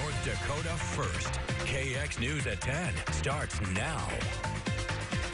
North Dakota first. KX News at 10 starts now.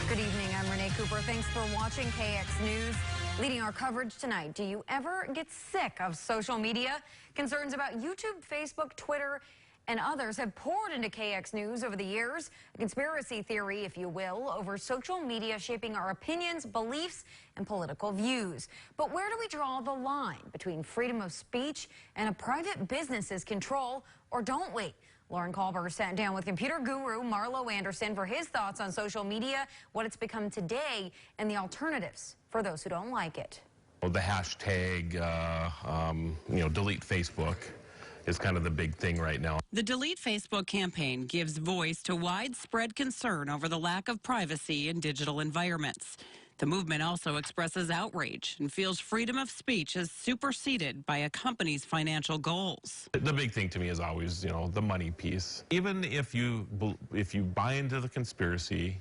Good evening, I'm Renee Cooper. Thanks for watching KX News. Leading our coverage tonight, do you ever get sick of social media? Concerns about YouTube, Facebook, Twitter, and others have poured into KX News over the years. A conspiracy theory, if you will, over social media shaping our opinions, beliefs, and political views. But where do we draw the line between freedom of speech and a private business's control, or don't we? Lauren Colbert sat down with computer guru Marlo Anderson for his thoughts on social media, what it's become today, and the alternatives for those who don't like it. The hashtag, delete Facebook is kind of the big thing right now. The Delete Facebook campaign gives voice to widespread concern over the lack of privacy in digital environments. The movement also expresses outrage and feels freedom of speech is superseded by a company's financial goals. The big thing to me is always, the money piece. Even if you buy into the conspiracy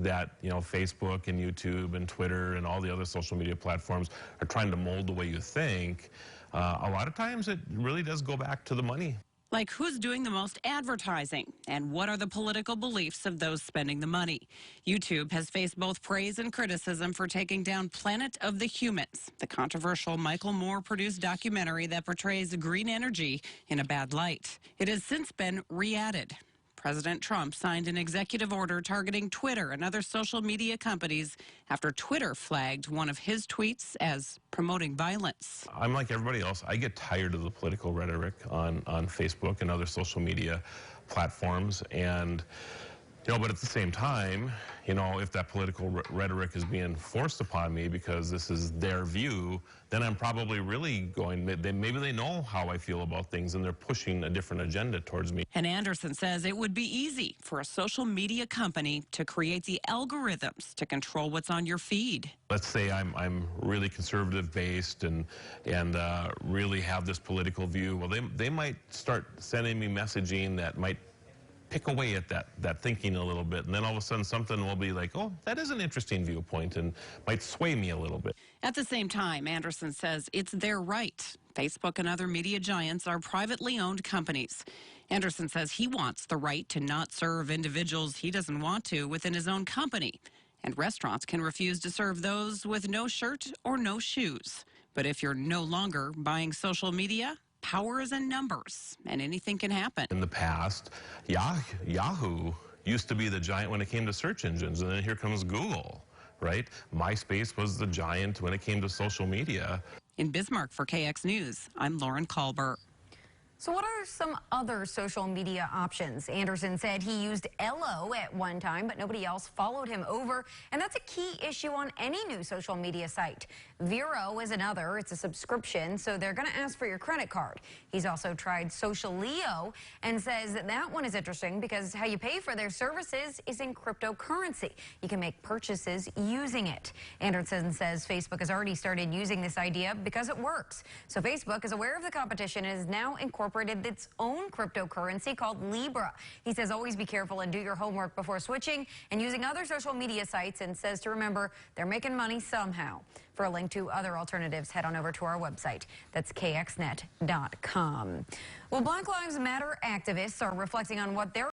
that, Facebook and YouTube and Twitter and all the other social media platforms are trying to mold the way you think, a lot of times it really does go back to the money. Like who's doing the most advertising and what are the political beliefs of those spending the money? YouTube has faced both praise and criticism for taking down Planet of the Humans, the controversial Michael Moore-produced documentary that portrays green energy in a bad light. It has since been re-added. President Trump signed an executive order targeting Twitter and other social media companies after Twitter flagged one of his tweets as promoting violence. I'm like everybody else. I get tired of the political rhetoric on Facebook and other social media platforms. And, but at the same time, if that political rhetoric is being forced upon me because this is their view, then I'm probably really going, maybe they know how I feel about things and they're pushing a different agenda towards me. And Anderson says it would be easy for a social media company to create the algorithms to control what's on your feed. Let's say I'm really conservative based and really have this political view. Well, they might start sending me messaging that might pick away at that thinking a little bit, and then all of a sudden something will be like, oh, that is an interesting viewpoint, and might sway me a little bit. At the same time, Anderson says it's their right. Facebook and other media giants are privately owned companies. Anderson says he wants the right to not serve individuals he doesn't want to within his own company, and restaurants can refuse to serve those with no shirt or no shoes. But if you're no longer buying social media, power is in numbers, and anything can happen. In the past, Yahoo used to be the giant when it came to search engines, and then here comes Google, right? MySpace was the giant when it came to social media. In Bismarck for KX News, I'm Lauren Colbert. So what are some other social media options? Anderson said he used Ello at one time, but nobody else followed him over. And that's a key issue on any new social media site. Vero is another. It's a subscription, so they're going to ask for your credit card. He's also tried Socialio and says that one is interesting because how you pay for their services is in cryptocurrency. You can make purchases using it. Anderson says Facebook has already started using this idea because it works. So Facebook is aware of the competition and is now incorporated its own cryptocurrency called Libra. He says always be careful and do your homework before switching and using other social media sites, and says to remember they're making money somehow. For a link to other alternatives, head on over to our website. That's kxnet.com. Well, Black Lives Matter activists are reflecting on what they're